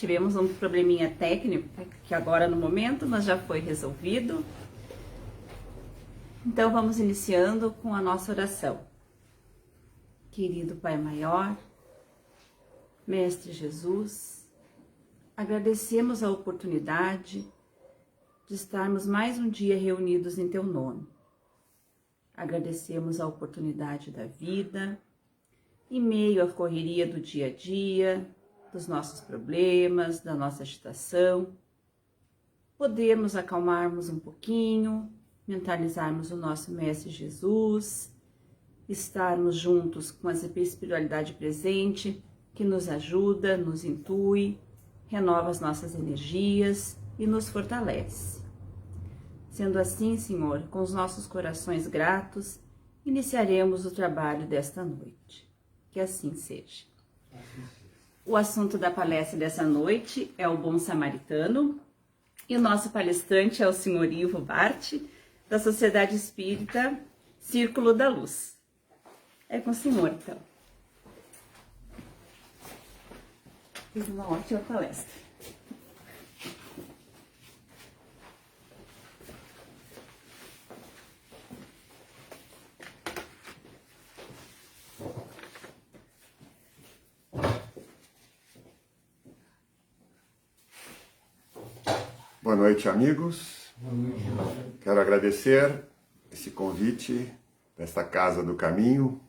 Tivemos um probleminha técnico que agora no momento, mas já foi resolvido. Então vamos iniciando com a nossa oração. Querido Pai Maior, Mestre Jesus, agradecemos a oportunidade de estarmos mais um dia reunidos em Teu nome. Agradecemos a oportunidade da vida, em meio à correria do dia a dia, dos nossos problemas, da nossa agitação. Podemos acalmarmos um pouquinho, mentalizarmos o nosso Mestre Jesus, estarmos juntos com a espiritualidade presente, que nos ajuda, nos intui, renova as nossas energias e nos fortalece. Sendo assim, Senhor, com os nossos corações gratos, iniciaremos o trabalho desta noite. Que assim seja. O assunto da palestra dessa noite é o Bom Samaritano e o nosso palestrante é o Sr. Ivo Bart, da Sociedade Espírita Círculo da Luz. É com o senhor, então. Fiz uma ótima palestra. Boa noite, amigos. Quero agradecer esse convite desta Casa do Caminho,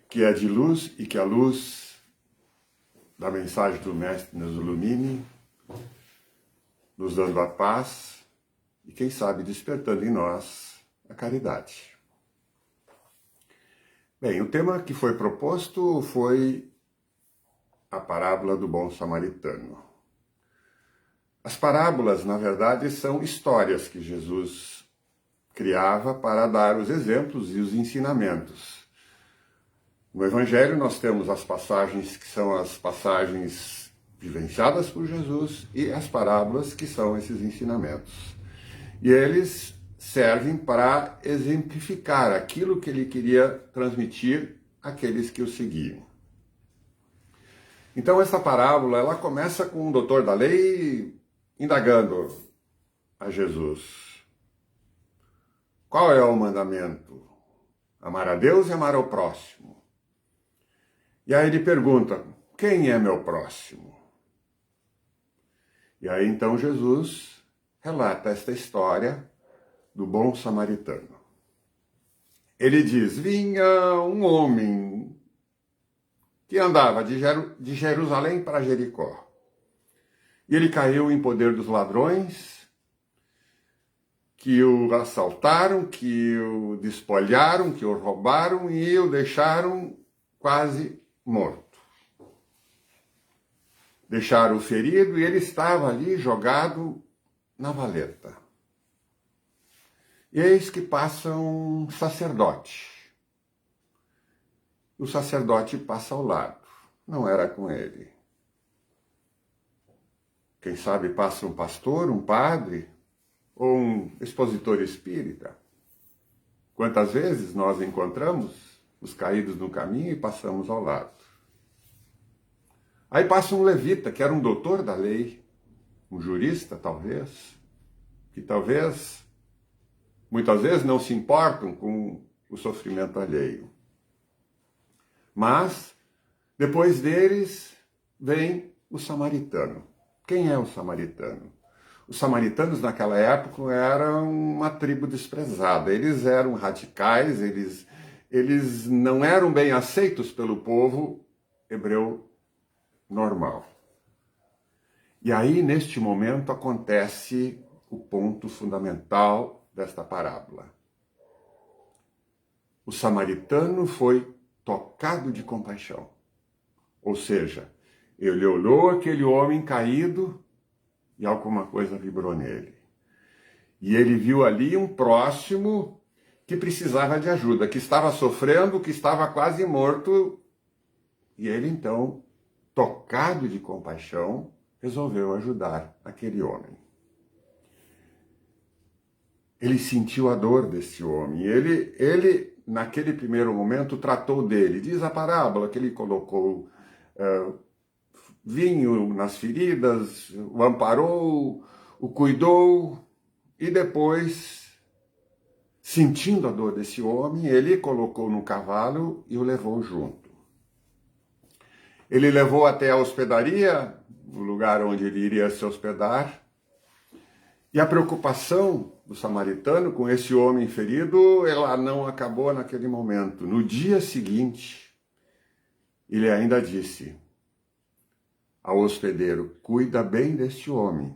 que é de luz e que a luz da mensagem do Mestre nos ilumine, nos dando a paz e, quem sabe, despertando em nós a caridade. Bem, o tema que foi proposto foi a parábola do Bom Samaritano. As parábolas, na verdade, são histórias que Jesus criava para dar os exemplos e os ensinamentos. No Evangelho nós temos as passagens que são as passagens vivenciadas por Jesus e as parábolas que são esses ensinamentos. E eles servem para exemplificar aquilo que ele queria transmitir àqueles que o seguiam. Então essa parábola, ela começa com um doutor da lei indagando a Jesus: qual é o mandamento? Amar a Deus e amar ao próximo. E aí ele pergunta: quem é meu próximo? E aí então Jesus relata esta história do bom samaritano. Ele diz: vinha um homem que andava de Jerusalém para Jericó. E ele caiu em poder dos ladrões, que o assaltaram, que o despolharam, que o roubaram e o deixaram quase morto. Deixaram-o ferido e ele estava ali jogado na valeta. E eis que passa um sacerdote. O sacerdote passa ao lado, não era com ele. Quem sabe passa um pastor, um padre ou um expositor espírita. Quantas vezes nós encontramos os caídos no caminho e passamos ao lado. Aí passa um levita, que era um doutor da lei, um jurista talvez, que talvez, muitas vezes não se importam com o sofrimento alheio. Mas, depois deles, vem o samaritano. Quem é o samaritano? Os samaritanos naquela época eram uma tribo desprezada. Eles eram radicais, eles não eram bem aceitos pelo povo hebreu normal. E aí, neste momento, acontece o ponto fundamental desta parábola. O samaritano foi tocado de compaixão. Ou seja, ele olhou aquele homem caído e alguma coisa vibrou nele. E ele viu ali um próximo que precisava de ajuda, que estava sofrendo, que estava quase morto. E ele então, tocado de compaixão, resolveu ajudar aquele homem. Ele sentiu a dor desse homem. Ele naquele primeiro momento, tratou dele. Diz a parábola que ele colocou vinho nas feridas, o amparou, o cuidou, e depois, sentindo a dor desse homem, ele colocou no cavalo e o levou junto. Ele levou até a hospedaria, o lugar onde ele iria se hospedar, e a preocupação do samaritano com esse homem ferido, ela não acabou naquele momento. No dia seguinte, ele ainda disse ao hospedeiro: cuida bem deste homem.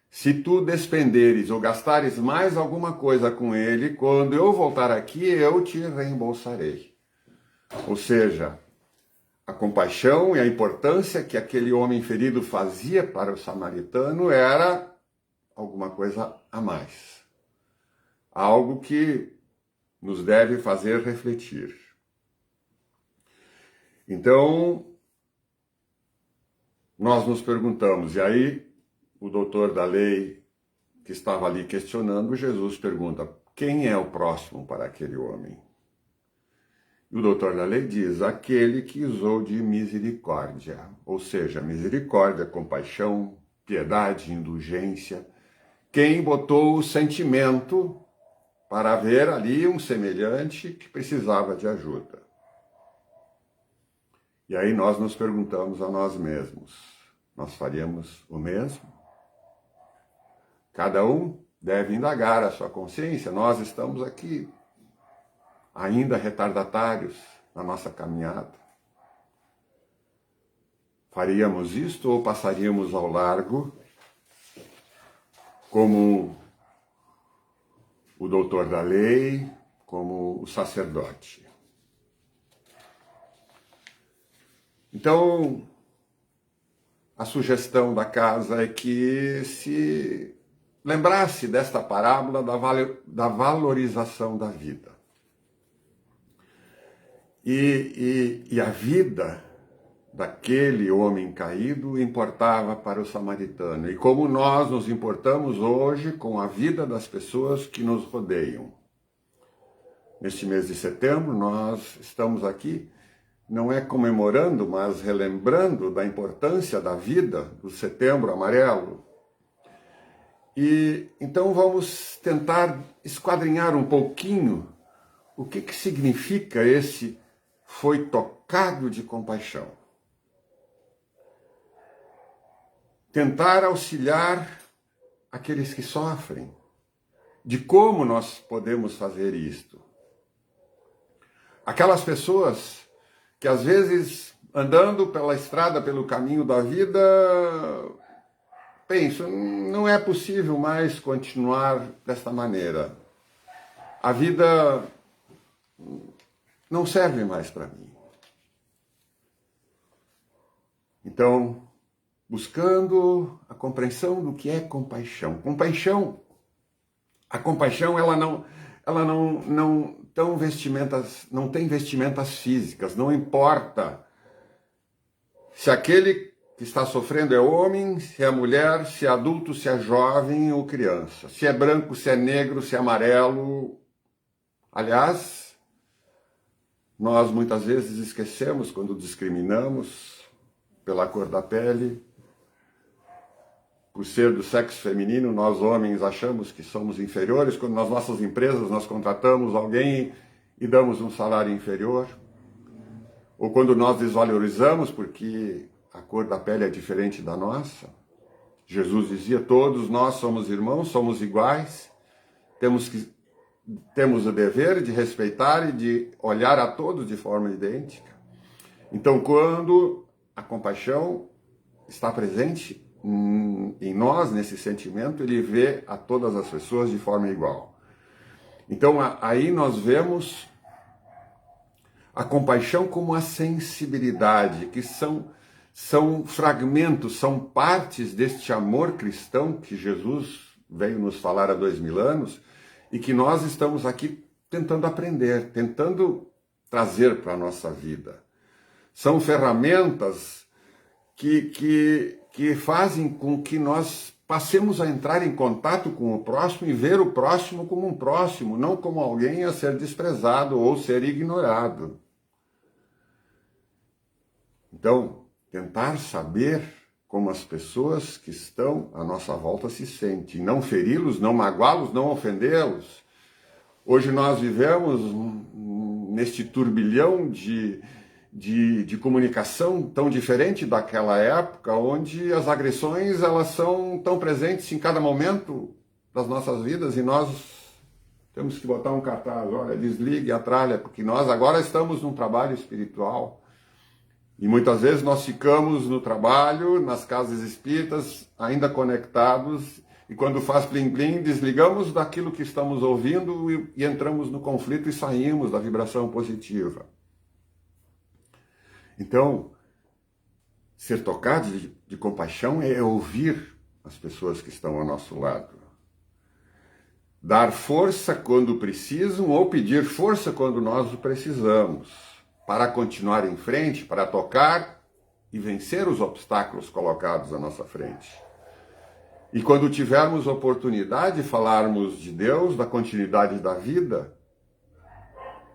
Se tu despenderes ou gastares mais alguma coisa com ele, quando eu voltar aqui, eu te reembolsarei. Ou seja, a compaixão e a importância que aquele homem ferido fazia para o samaritano era alguma coisa a mais. Algo que nos deve fazer refletir. Então, nós nos perguntamos, e aí o doutor da lei que estava ali questionando, Jesus pergunta: quem é o próximo para aquele homem? E o doutor da lei diz: aquele que usou de misericórdia, ou seja, misericórdia, compaixão, piedade, indulgência, quem botou o sentimento para ver ali um semelhante que precisava de ajuda. E aí nós nos perguntamos a nós mesmos: nós faríamos o mesmo? Cada um deve indagar a sua consciência. Nós estamos aqui ainda retardatários na nossa caminhada. Faríamos isto ou passaríamos ao largo, como o doutor da lei, como o sacerdote? Então, a sugestão da casa é que se lembrasse desta parábola da valorização da vida. E a vida daquele homem caído importava para o samaritano. E como nós nos importamos hoje com a vida das pessoas que nos rodeiam. Neste mês de setembro, nós estamos aqui, não é comemorando, mas relembrando da importância da vida do Setembro Amarelo. E então vamos tentar esquadrinhar um pouquinho o que significa esse "foi tocado de compaixão". Tentar auxiliar aqueles que sofrem, de como nós podemos fazer isto. Aquelas pessoas que às vezes, andando pela estrada, pelo caminho da vida, pensam: não é possível mais continuar desta maneira. A vida não serve mais para mim. Então, buscando a compreensão do que é compaixão. A compaixão, ela não tem vestimentas físicas, não importa se aquele que está sofrendo é homem, se é mulher, se é adulto, se é jovem ou criança, se é branco, se é negro, se é amarelo. Aliás, nós muitas vezes esquecemos quando discriminamos pela cor da pele. Por ser do sexo feminino, nós homens achamos que somos inferiores, quando nas nossas empresas nós contratamos alguém e damos um salário inferior. Ou quando nós desvalorizamos porque a cor da pele é diferente da nossa. Jesus dizia: todos nós somos irmãos, somos iguais, temos o dever de respeitar e de olhar a todos de forma idêntica. Então, quando a compaixão está presente em nós, nesse sentimento, ele vê a todas as pessoas de forma igual. Então, aí nós vemos a compaixão como a sensibilidade, que são fragmentos, são partes deste amor cristão que Jesus veio nos falar há 2000 anos e que nós estamos aqui tentando aprender, tentando trazer para a nossa vida. São ferramentas que fazem com que nós passemos a entrar em contato com o próximo e ver o próximo como um próximo, não como alguém a ser desprezado ou ser ignorado. Então, tentar saber como as pessoas que estão à nossa volta se sentem, não feri-los, não magoá-los, não ofendê-los. Hoje nós vivemos neste turbilhão de comunicação tão diferente daquela época, onde as agressões elas são tão presentes em cada momento das nossas vidas, e nós temos que botar um cartaz, olha, desligue a tralha, porque nós agora estamos num trabalho espiritual. E muitas vezes nós ficamos no trabalho, nas casas espíritas, ainda conectados, e quando faz plim-plim, desligamos daquilo que estamos ouvindo e entramos no conflito e saímos da vibração positiva. Então, ser tocado de compaixão é ouvir as pessoas que estão ao nosso lado. Dar força quando precisam ou pedir força quando nós o precisamos, para continuar em frente, para tocar e vencer os obstáculos colocados à nossa frente. E quando tivermos oportunidade de falarmos de Deus, da continuidade da vida,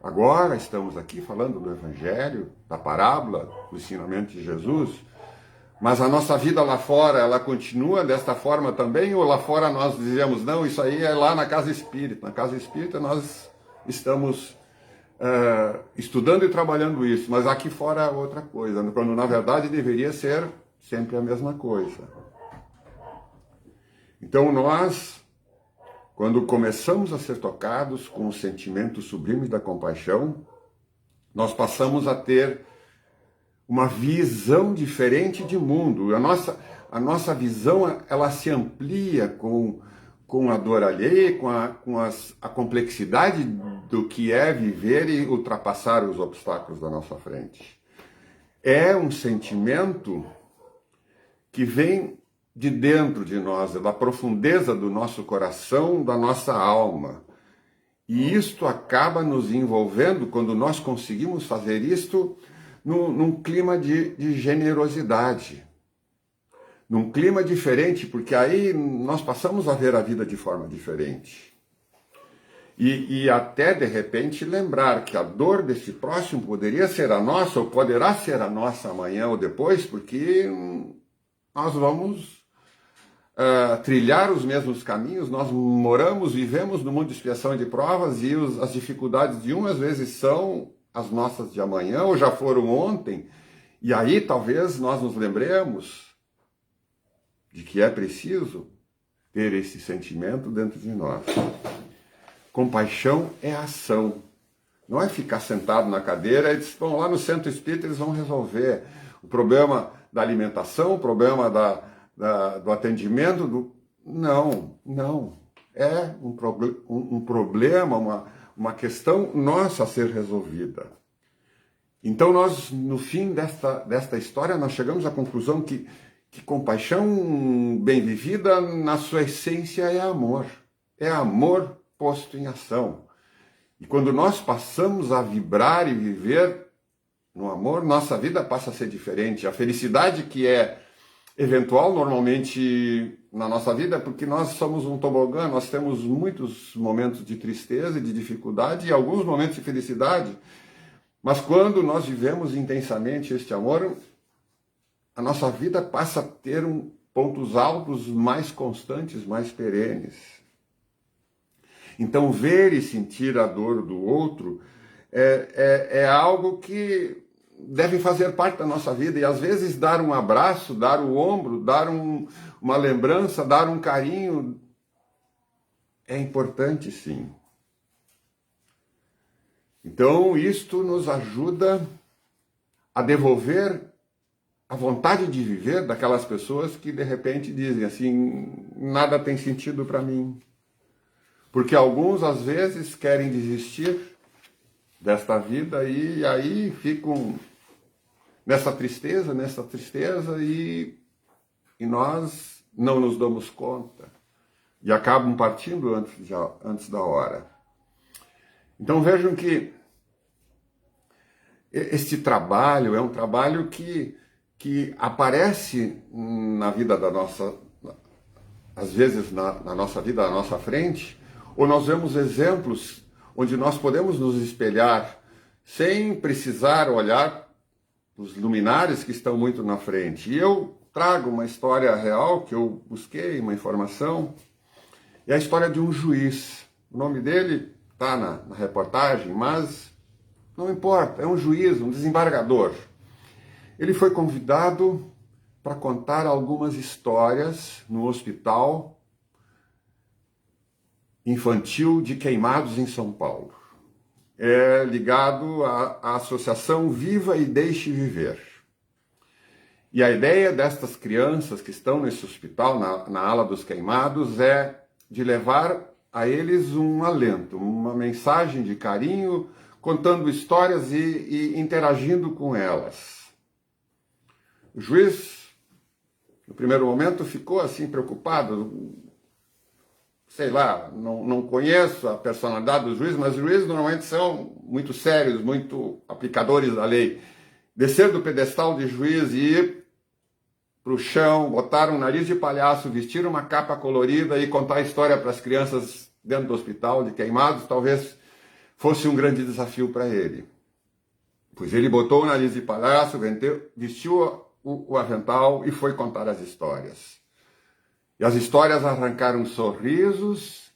agora estamos aqui falando do Evangelho, da parábola, do ensinamento de Jesus, mas a nossa vida lá fora, ela continua desta forma também, ou lá fora nós dizemos, não, isso aí é lá na casa espírita. Na casa espírita nós estamos estudando e trabalhando isso, mas aqui fora é outra coisa, quando na verdade deveria ser sempre a mesma coisa. Então nós, quando começamos a ser tocados com o sentimento sublime da compaixão, nós passamos a ter uma visão diferente de mundo. A nossa visão ela se amplia com a dor alheia, com a complexidade do que é viver e ultrapassar os obstáculos da nossa frente. É um sentimento que vem de dentro de nós, da profundeza do nosso coração, da nossa alma. E isto acaba nos envolvendo, quando nós conseguimos fazer isto, num clima de generosidade. Num clima diferente, porque aí nós passamos a ver a vida de forma diferente. E até, de repente, lembrar que a dor desse próximo poderia ser a nossa, ou poderá ser a nossa amanhã ou depois, porque nós vamos trilhar os mesmos caminhos, nós vivemos no mundo de expiação e de provas, e as dificuldades de às vezes são as nossas de amanhã, ou já foram ontem, e aí talvez nós nos lembremos de que é preciso ter esse sentimento dentro de nós. Compaixão é ação, não é ficar sentado na cadeira e dizer, bom, lá no centro espírita eles vão resolver o problema da alimentação, o problema do atendimento, não. É um problema, uma questão nossa a ser resolvida. Então nós, no fim desta história, nós chegamos à conclusão que compaixão bem vivida, na sua essência, é amor posto em ação. E quando nós passamos a vibrar e viver no amor, nossa vida passa a ser diferente. A felicidade que é eventual normalmente na nossa vida, porque nós somos um tobogã, nós temos muitos momentos de tristeza e de dificuldade e alguns momentos de felicidade, mas quando nós vivemos intensamente este amor, a nossa vida passa a ter pontos altos mais constantes, mais perenes. Então, ver e sentir a dor do outro é algo que deve fazer parte da nossa vida, e às vezes dar um abraço, dar o ombro, dar uma lembrança, dar um carinho, é importante sim. Então, isto nos ajuda a devolver a vontade de viver daquelas pessoas que de repente dizem assim, nada tem sentido para mim. Porque alguns às vezes querem desistir desta vida e aí ficam nessa tristeza e nós não nos damos conta e acabam partindo antes da hora. Então vejam que este trabalho é um trabalho que aparece na vida da nossa, às vezes na nossa vida, à nossa frente, ou nós vemos exemplos onde nós podemos nos espelhar sem precisar olhar os luminares que estão muito na frente. E eu trago uma história real que eu busquei, uma informação, é a história de um juiz. O nome dele está na reportagem, mas não importa, é um juiz, um desembargador. Ele foi convidado para contar algumas histórias no hospital infantil de Queimados em São Paulo. É ligado à Associação Viva e Deixe Viver. E a ideia destas crianças que estão nesse hospital, na ala dos Queimados, é de levar a eles um alento, uma mensagem de carinho, contando histórias e interagindo com elas. O juiz, no primeiro momento, ficou assim preocupado. Sei lá, não conheço a personalidade dos juízes, mas os juízes normalmente são muito sérios, muito aplicadores da lei. Descer do pedestal de juiz e ir para o chão, botar um nariz de palhaço, vestir uma capa colorida e contar a história para as crianças dentro do hospital de Queimados, talvez fosse um grande desafio para ele. Pois ele botou o nariz de palhaço, vestiu o avental e foi contar as histórias. E as histórias arrancaram sorrisos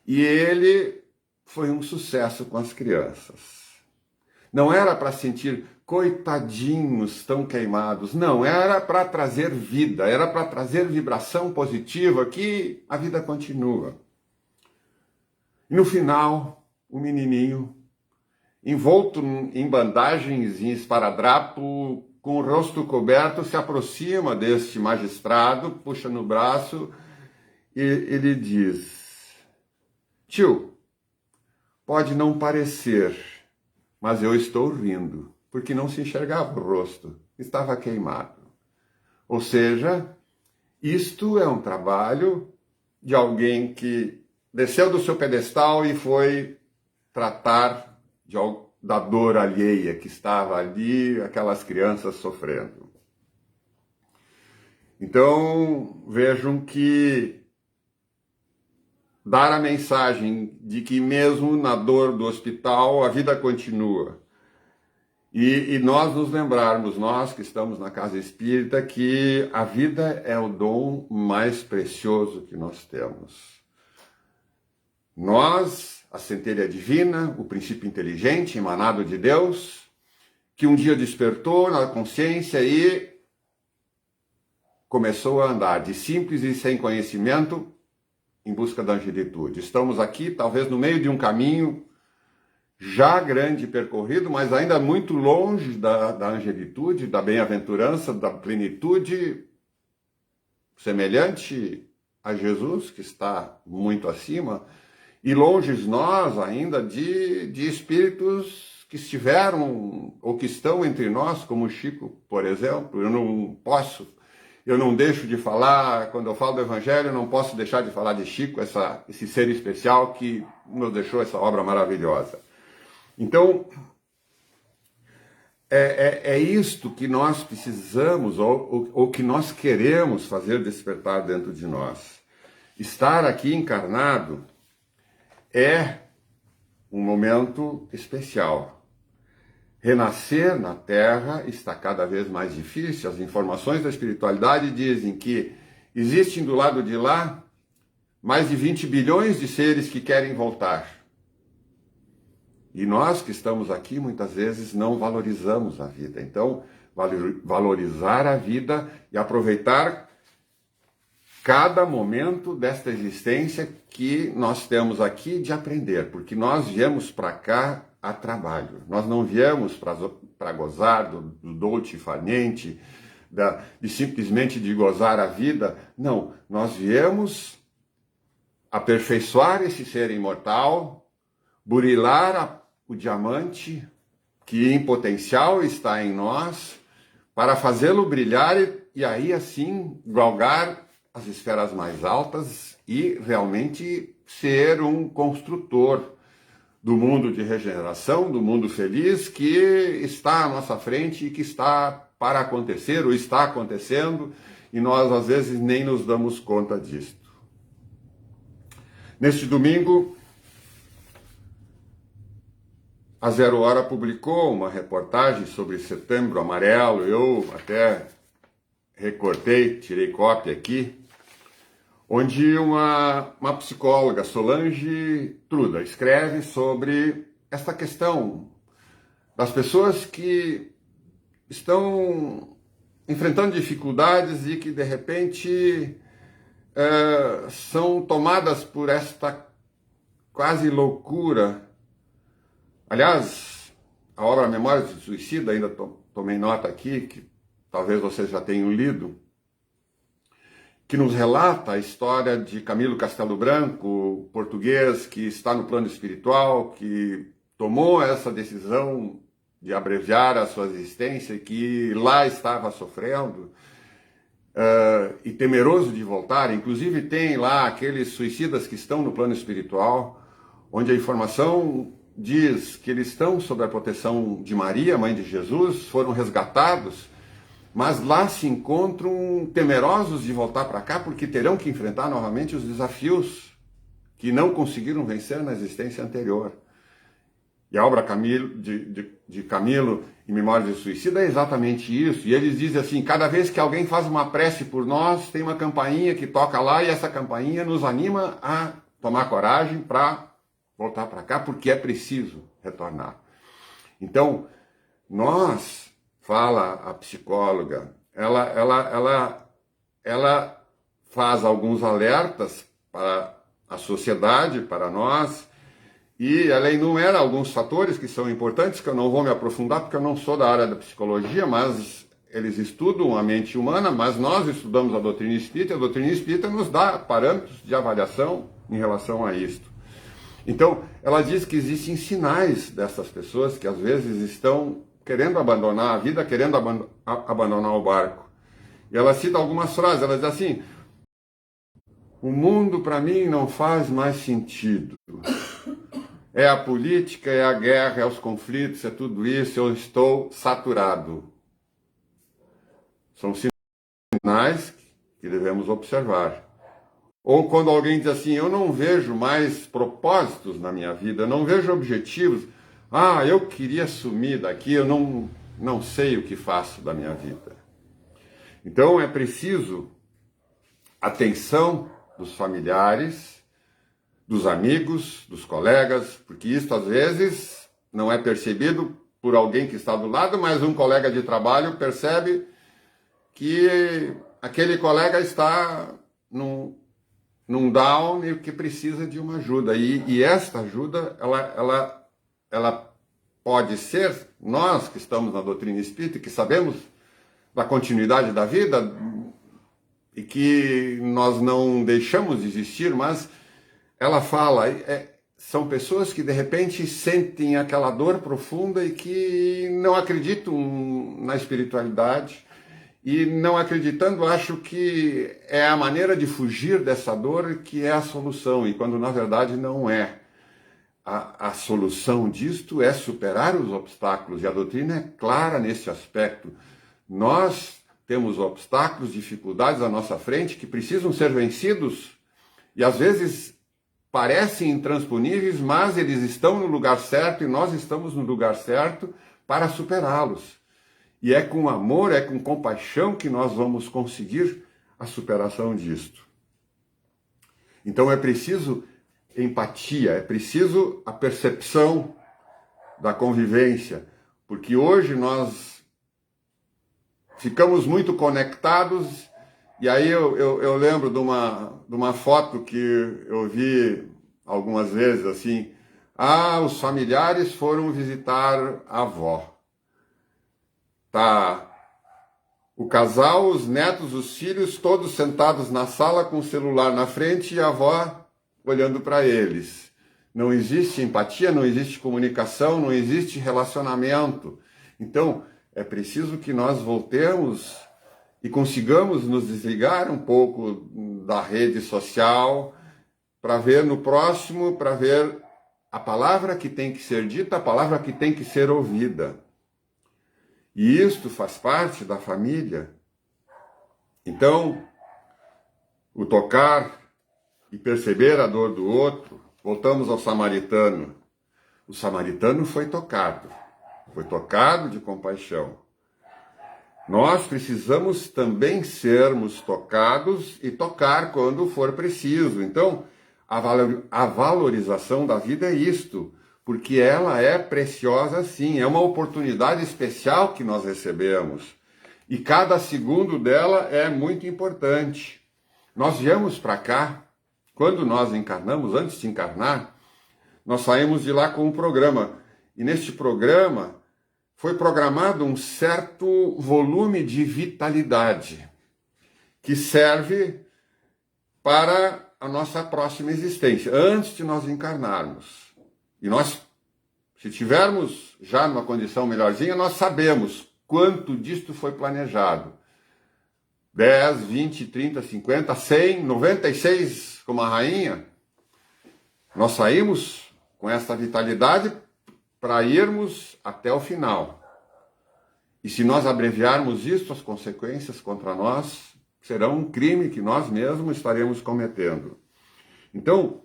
e ele foi um sucesso com as crianças. Não era para sentir coitadinhos tão queimados, não, era para trazer vida, era para trazer vibração positiva, que a vida continua. E no final, o menininho, envolto em bandagens, em esparadrapo, com o rosto coberto, se aproxima deste magistrado, puxa no braço e ele diz: tio, pode não parecer, mas eu estou rindo, porque não se enxergava o rosto, estava queimado. Ou seja, isto é um trabalho de alguém que desceu do seu pedestal e foi tratar da dor alheia que estava ali, aquelas crianças sofrendo. Então, vejam que dar a mensagem de que mesmo na dor do hospital a vida continua. E nós nos lembrarmos, nós que estamos na casa espírita, que a vida é o dom mais precioso que nós temos. Nós, a centelha divina, o princípio inteligente emanado de Deus, que um dia despertou na consciência e começou a andar de simples e sem conhecimento em busca da angelitude. Estamos aqui, talvez no meio de um caminho já grande percorrido, mas ainda muito longe da angelitude, da bem-aventurança, da plenitude, semelhante a Jesus, que está muito acima, e longe nós ainda de espíritos que estiveram ou que estão entre nós, como Chico, por exemplo. Eu não deixo de falar, quando eu falo do Evangelho, eu não posso deixar de falar de Chico, esse ser especial que nos deixou essa obra maravilhosa. Então, é isto que nós precisamos, ou que nós queremos fazer despertar dentro de nós. Estar aqui encarnado é um momento especial. Renascer na Terra está cada vez mais difícil. As informações da espiritualidade dizem que existem do lado de lá mais de 20 bilhões de seres que querem voltar. E nós que estamos aqui muitas vezes não valorizamos a vida. Então, valorizar a vida e aproveitar cada momento desta existência que nós temos aqui de aprender, porque nós viemos para cá a trabalho. Nós não viemos para gozar do dolce far niente, de simplesmente de gozar a vida. Não, nós viemos aperfeiçoar esse ser imortal, burilar o diamante que em potencial está em nós, para fazê-lo brilhar e aí assim galgar as esferas mais altas e realmente ser um construtor do mundo de regeneração, do mundo feliz que está à nossa frente e que está para acontecer ou está acontecendo e nós às vezes nem nos damos conta disto. Neste domingo, a Zero Hora publicou uma reportagem sobre Setembro Amarelo, eu até recortei, tirei cópia aqui, onde uma psicóloga, Solange Truda, escreve sobre esta questão das pessoas que estão enfrentando dificuldades e que, de repente, são tomadas por esta quase loucura. Aliás, a obra Memórias do Suicida, ainda tomei nota aqui, que talvez vocês já tenham lido, que nos relata a história de Camilo Castelo Branco, português que está no plano espiritual, que tomou essa decisão de abreviar a sua existência e que lá estava sofrendo e temeroso de voltar. Inclusive tem lá aqueles suicidas que estão no plano espiritual, onde a informação diz que eles estão sob a proteção de Maria, mãe de Jesus, foram resgatados, mas lá se encontram temerosos de voltar para cá porque terão que enfrentar novamente os desafios que não conseguiram vencer na existência anterior. E a obra de Camilo, em Memórias de Suicida, é exatamente isso. E eles dizem assim, cada vez que alguém faz uma prece por nós, tem uma campainha que toca lá e essa campainha nos anima a tomar coragem para voltar para cá, porque é preciso retornar. Então, nós, fala a psicóloga, ela faz alguns alertas para a sociedade, para nós, e ela enumera alguns fatores que são importantes, que eu não vou me aprofundar, porque eu não sou da área da psicologia, mas eles estudam a mente humana, mas nós estudamos a doutrina espírita, e a doutrina espírita nos dá parâmetros de avaliação em relação a isto. Então, ela diz que existem sinais dessas pessoas que às vezes estão querendo abandonar a vida, querendo abandonar o barco. E ela cita algumas frases, ela diz assim, o mundo para mim não faz mais sentido. É a política, é a guerra, é os conflitos, é tudo isso, eu estou saturado. São sinais que devemos observar. Ou quando alguém diz assim, eu não vejo mais propósitos na minha vida, eu não vejo objetivos. Ah, eu queria sumir daqui, eu não sei o que faço da minha vida. Então é preciso atenção dos familiares, dos amigos, dos colegas, porque isso às vezes não é percebido por alguém que está do lado, mas um colega de trabalho percebe que aquele colega está num down e que precisa de uma ajuda. E esta ajuda, ela pode ser, nós que estamos na doutrina espírita, que sabemos da continuidade da vida e que nós não deixamos de existir, mas ela fala, são pessoas que de repente sentem aquela dor profunda e que não acreditam na espiritualidade e não acreditando acham que é a maneira de fugir dessa dor que é a solução, e quando na verdade não é. A solução disto é superar os obstáculos, e a doutrina é clara nesse aspecto. Nós temos obstáculos, dificuldades à nossa frente que precisam ser vencidos e às vezes parecem intransponíveis, mas eles estão no lugar certo e nós estamos no lugar certo para superá-los. E é com amor, é com compaixão que nós vamos conseguir a superação disto. Então é preciso empatia, é preciso a percepção da convivência, porque hoje nós ficamos muito conectados. E aí eu lembro de uma foto que eu vi algumas vezes assim, os familiares foram visitar a avó. Tá o casal, os netos, os filhos, todos sentados na sala com o celular na frente e a avó olhando para eles. Não existe empatia, não existe comunicação, não existe relacionamento. Então, é preciso que nós voltemos e consigamos nos desligar um pouco da rede social para ver no próximo, para ver a palavra que tem que ser dita, a palavra que tem que ser ouvida. E isto faz parte da família. Então, o tocar e perceber a dor do outro, voltamos ao samaritano. O samaritano foi tocado de compaixão. Nós precisamos também sermos tocados e tocar quando for preciso. Então, a valorização da vida é isto, porque ela é preciosa sim, é uma oportunidade especial que nós recebemos. E cada segundo dela é muito importante. Nós viemos para cá, quando nós encarnamos, antes de encarnar, nós saímos de lá com um programa. E neste programa foi programado um certo volume de vitalidade que serve para a nossa próxima existência, antes de nós encarnarmos. E nós, se tivermos já numa condição melhorzinha, nós sabemos quanto disto foi planejado. 10, 20, 30, 50, 100, 96, como a rainha. Nós saímos com essa vitalidade para irmos até o final. E se nós abreviarmos isto, as consequências contra nós serão um crime que nós mesmos estaremos cometendo. Então,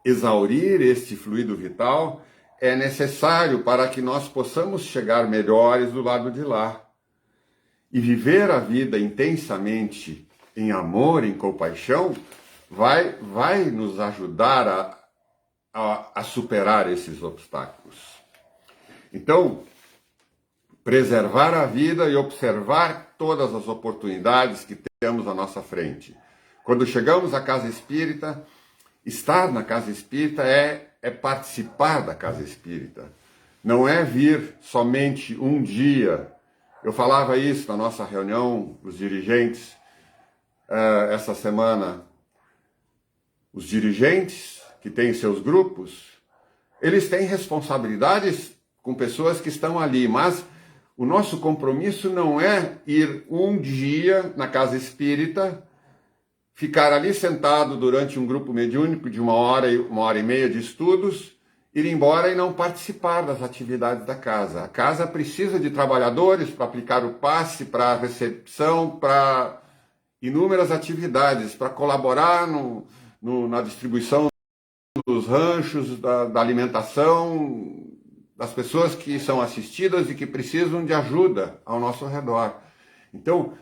exaurir este fluido vital é necessário para que nós possamos chegar melhores do lado de lá. E viver a vida intensamente em amor, em compaixão, vai nos ajudar a superar esses obstáculos. Então, preservar a vida e observar todas as oportunidades que temos à nossa frente. Quando chegamos à casa espírita, estar na casa espírita é participar da casa espírita. Não é vir somente um dia. Eu falava isso na nossa reunião, os dirigentes, essa semana. Os dirigentes que têm seus grupos, eles têm responsabilidades com pessoas que estão ali, mas o nosso compromisso não é ir um dia na casa espírita, ficar ali sentado durante um grupo mediúnico de uma hora e meia de estudos, ir embora e não participar das atividades da casa. A casa precisa de trabalhadores para aplicar o passe, para a recepção, para inúmeras atividades, para colaborar na distribuição dos ranchos, da alimentação, das pessoas que são assistidas e que precisam de ajuda ao nosso redor. Então,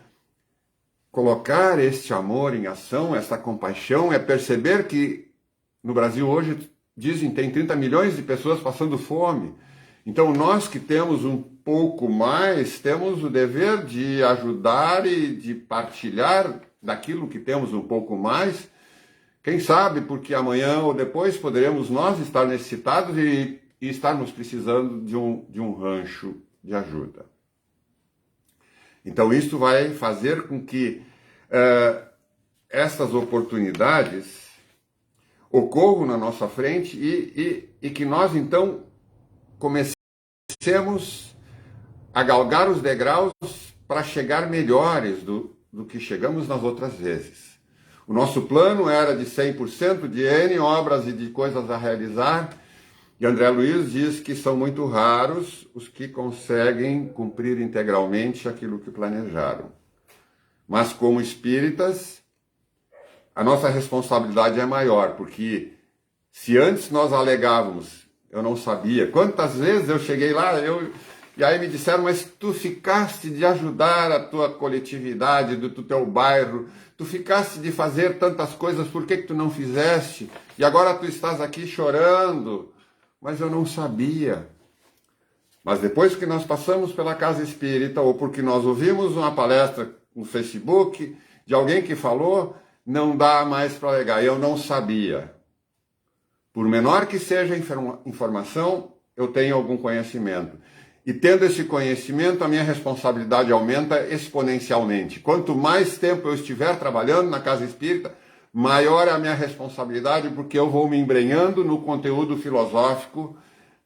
colocar este amor em ação, essa compaixão, é perceber que no Brasil hoje, dizem, tem 30 milhões de pessoas passando fome. Então, nós que temos um pouco mais, temos o dever de ajudar e de partilhar daquilo que temos um pouco mais. Quem sabe, porque amanhã ou depois poderemos nós estar necessitados e estarmos precisando de um rancho de ajuda. Então, isso vai fazer com que essas oportunidades ocorram na nossa frente e que nós, então, comecemos a galgar os degraus para chegar melhores do que chegamos nas outras vezes. O nosso plano era de 100% de N obras e de coisas a realizar, e André Luiz diz que são muito raros os que conseguem cumprir integralmente aquilo que planejaram. Mas como espíritas, a nossa responsabilidade é maior, porque se antes nós alegávamos, eu não sabia, quantas vezes eu cheguei lá, e aí me disseram, mas tu ficaste de ajudar a tua coletividade, do teu bairro, tu ficaste de fazer tantas coisas, por que tu não fizeste? E agora tu estás aqui chorando, mas eu não sabia. Mas depois que nós passamos pela casa espírita, ou porque nós ouvimos uma palestra no Facebook, de alguém que falou, não dá mais para alegar, eu não sabia. Por menor que seja a informação, eu tenho algum conhecimento. E tendo esse conhecimento, a minha responsabilidade aumenta exponencialmente. Quanto mais tempo eu estiver trabalhando na casa espírita, maior é a minha responsabilidade, porque eu vou me embrenhando no conteúdo filosófico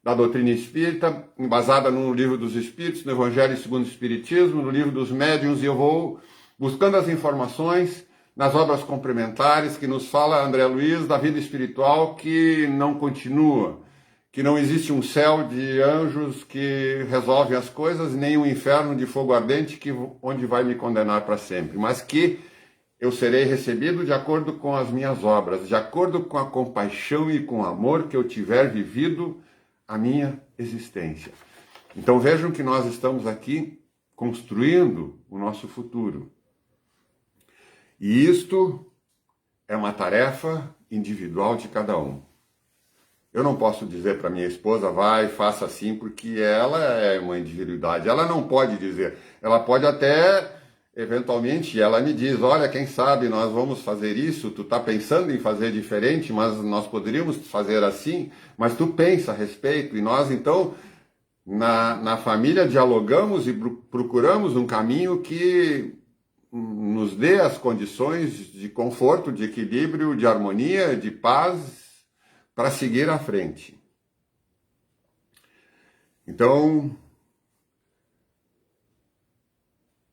da doutrina espírita, embasada no Livro dos Espíritos, no Evangelho segundo o Espiritismo, no Livro dos Médiuns, e eu vou buscando as informações nas obras complementares que nos fala André Luiz da vida espiritual que não continua, que não existe um céu de anjos que resolve as coisas, nem um inferno de fogo ardente onde vai me condenar para sempre, mas que eu serei recebido de acordo com as minhas obras, de acordo com a compaixão e com o amor que eu tiver vivido a minha existência. Então vejam que nós estamos aqui construindo o nosso futuro. E isto é uma tarefa individual de cada um. Eu não posso dizer para minha esposa, vai, faça assim, porque ela é uma individualidade. Ela não pode dizer. Ela pode até, eventualmente, ela me diz, olha, quem sabe nós vamos fazer isso, tu está pensando em fazer diferente, mas nós poderíamos fazer assim, mas tu pensa a respeito. E nós, então, na família, dialogamos e procuramos um caminho que nos dê as condições de conforto, de equilíbrio, de harmonia, de paz, para seguir à frente. Então,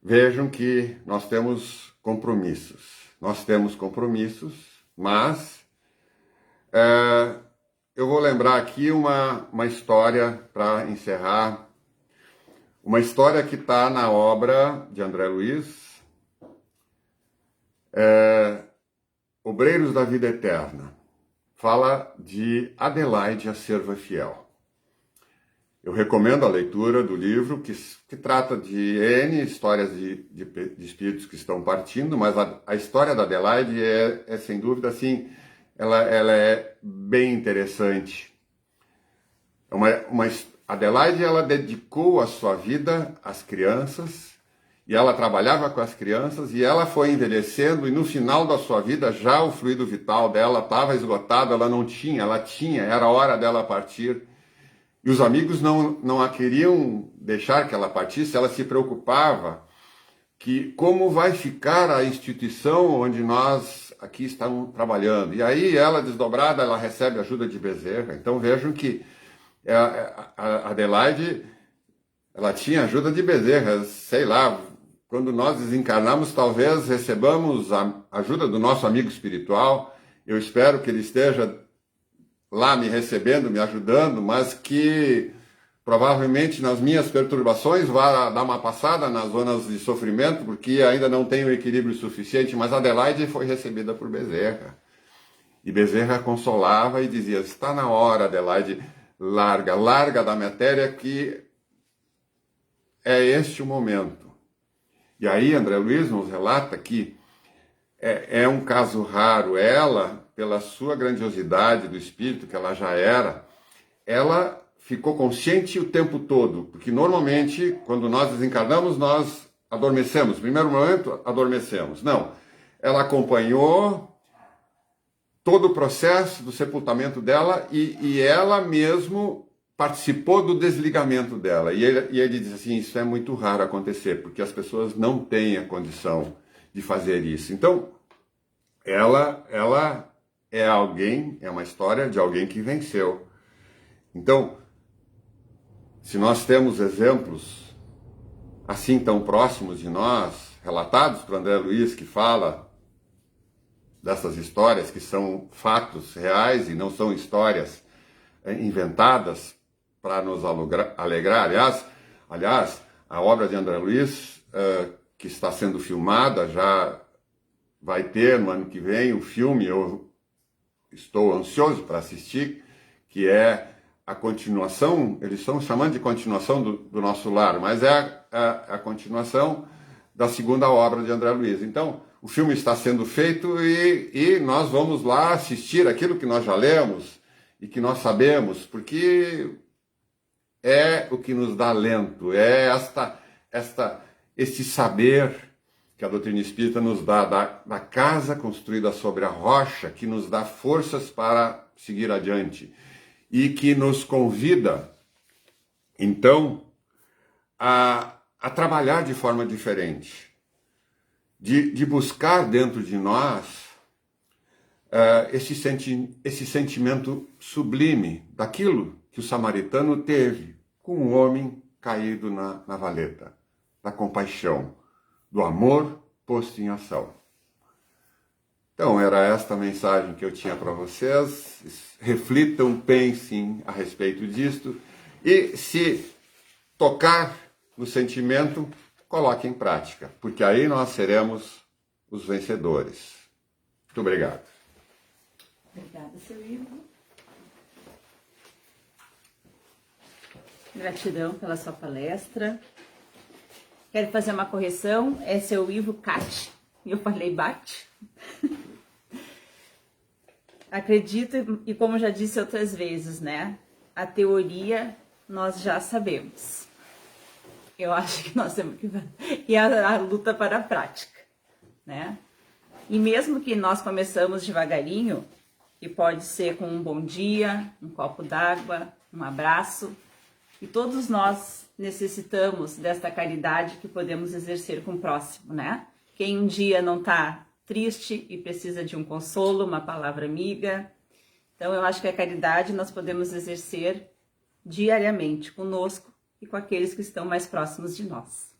vejam que nós temos compromissos. Nós temos compromissos, mas eu vou lembrar aqui uma história para encerrar. Uma história que está na obra de André Luiz, Obreiros da Vida Eterna. Fala de Adelaide, a serva fiel. Eu recomendo a leitura do livro, que trata de N histórias de espíritos que estão partindo, mas a história da Adelaide é sem dúvida, assim, ela é bem interessante. Adelaide, ela dedicou a sua vida às crianças, e ela trabalhava com as crianças, e ela foi envelhecendo, e no final da sua vida, já o fluido vital dela estava esgotado, era hora dela partir. E os amigos não a queriam deixar que ela partisse, ela se preocupava que como vai ficar a instituição onde nós aqui estamos trabalhando. E aí ela, desdobrada, ela recebe ajuda de Bezerra. Então vejam que a Adelaide, ela tinha ajuda de Bezerra, sei lá. Quando nós desencarnamos, talvez recebamos a ajuda do nosso amigo espiritual. Eu espero que ele esteja lá me recebendo, me ajudando, mas que provavelmente nas minhas perturbações vá dar uma passada nas zonas de sofrimento, porque ainda não tem o equilíbrio suficiente. Mas Adelaide foi recebida por Bezerra. E Bezerra consolava e dizia, está na hora, Adelaide, larga da matéria, que é este o momento. E aí André Luiz nos relata que é um caso raro. Ela, pela sua grandiosidade do espírito, que ela já era, ela ficou consciente o tempo todo, porque normalmente, quando nós desencarnamos, nós adormecemos. No primeiro momento, adormecemos. Não, ela acompanhou todo o processo do sepultamento dela e ela mesmo participou do desligamento dela. E ele diz assim, isso é muito raro acontecer, porque as pessoas não têm a condição de fazer isso. Então, ela é alguém, é uma história de alguém que venceu. Então, se nós temos exemplos assim tão próximos de nós, relatados por André Luiz, que fala dessas histórias que são fatos reais e não são histórias inventadas para nos alegrar. Aliás, a obra de André Luiz, que está sendo filmada, já vai ter no ano que vem o filme, eu estou ansioso para assistir, que é a continuação, eles estão chamando de continuação do Nosso Lar, mas é a continuação da segunda obra de André Luiz. Então, o filme está sendo feito e nós vamos lá assistir aquilo que nós já lemos e que nós sabemos, porque é o que nos dá alento, é esse saber que a doutrina espírita nos dá, da casa construída sobre a rocha, que nos dá forças para seguir adiante e que nos convida, então, a trabalhar de forma diferente, de buscar dentro de nós esse sentimento sublime daquilo que o samaritano teve com um homem caído na valeta, da compaixão, do amor posto em ação. Então, era esta a mensagem que eu tinha para vocês. Reflitam, pensem a respeito disto e, se tocar no sentimento, coloque em prática, porque aí nós seremos os vencedores. Muito obrigado. Obrigada, seu Ivo. Gratidão pela sua palestra. Quero fazer uma correção, é seu Ivo Cate, eu falei Bate. Acredito, e como já disse outras vezes, né? A teoria nós já sabemos. Eu acho que nós temos que ir a luta para a prática, né? E mesmo que nós começamos devagarinho, e pode ser com um bom dia, um copo d'água, um abraço, e todos nós necessitamos desta caridade que podemos exercer com o próximo, né? Quem um dia não está triste e precisa de um consolo, uma palavra amiga. Então eu acho que a caridade nós podemos exercer diariamente conosco e com aqueles que estão mais próximos de nós.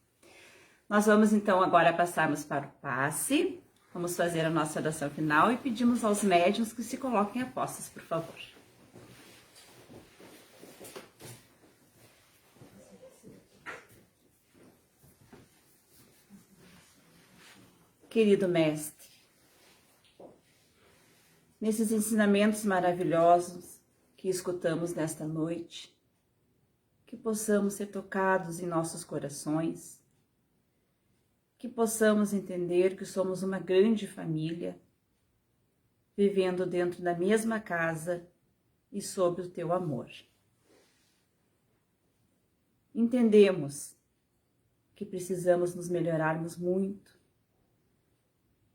Nós vamos então agora passarmos para o passe, vamos fazer a nossa oração final e pedimos aos médiuns que se coloquem a postos, por favor. Querido Mestre, nesses ensinamentos maravilhosos que escutamos nesta noite, que possamos ser tocados em nossos corações, que possamos entender que somos uma grande família, vivendo dentro da mesma casa e sob o teu amor. Entendemos que precisamos nos melhorarmos muito,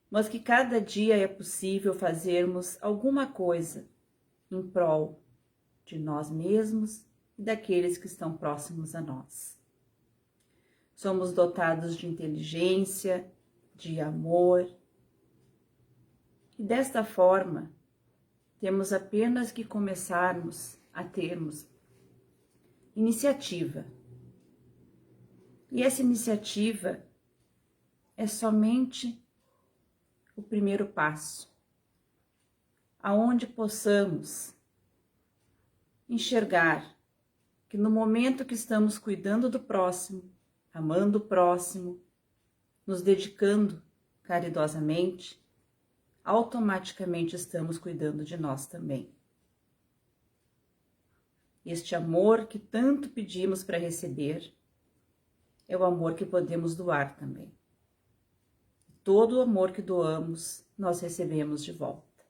mas que cada dia é possível fazermos alguma coisa em prol de nós mesmos e daqueles que estão próximos a nós. Somos dotados de inteligência, de amor, e desta forma temos apenas que começarmos a termos iniciativa. E essa iniciativa é somente o primeiro passo, aonde possamos enxergar que no momento que estamos cuidando do próximo, amando o próximo, nos dedicando caridosamente, automaticamente estamos cuidando de nós também. Este amor que tanto pedimos para receber é o amor que podemos doar também. Todo o amor que doamos, nós recebemos de volta.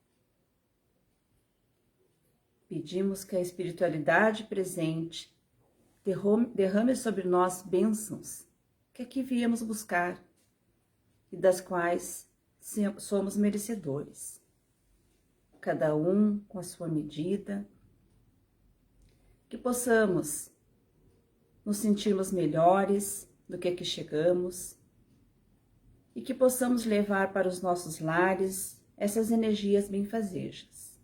Pedimos que a espiritualidade presente derrame sobre nós bênçãos que aqui viemos buscar e das quais somos merecedores. Cada um com a sua medida, que possamos nos sentirmos melhores do que aqui chegamos, e que possamos levar para os nossos lares essas energias benfazejas.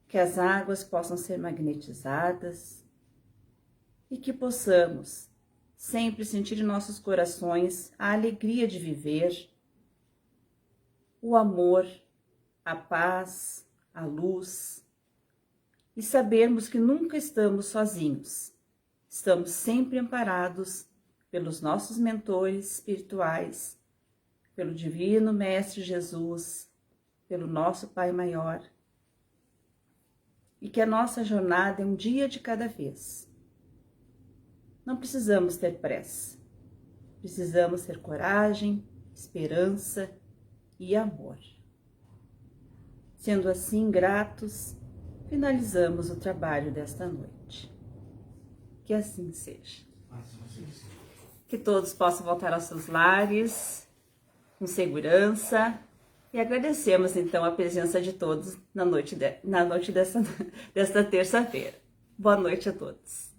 Que as águas possam ser magnetizadas e que possamos sempre sentir em nossos corações a alegria de viver, o amor, a paz, a luz, e sabermos que nunca estamos sozinhos. Estamos sempre amparados pelos nossos mentores espirituais, pelo Divino Mestre Jesus, pelo nosso Pai Maior, e que a nossa jornada é um dia de cada vez. Não precisamos ter pressa, precisamos ter coragem, esperança e amor. Sendo assim, gratos, finalizamos o trabalho desta noite. Que assim seja. Que todos possam voltar aos seus lares, com segurança, e agradecemos então a presença de todos na noite desta terça-feira. Boa noite a todos.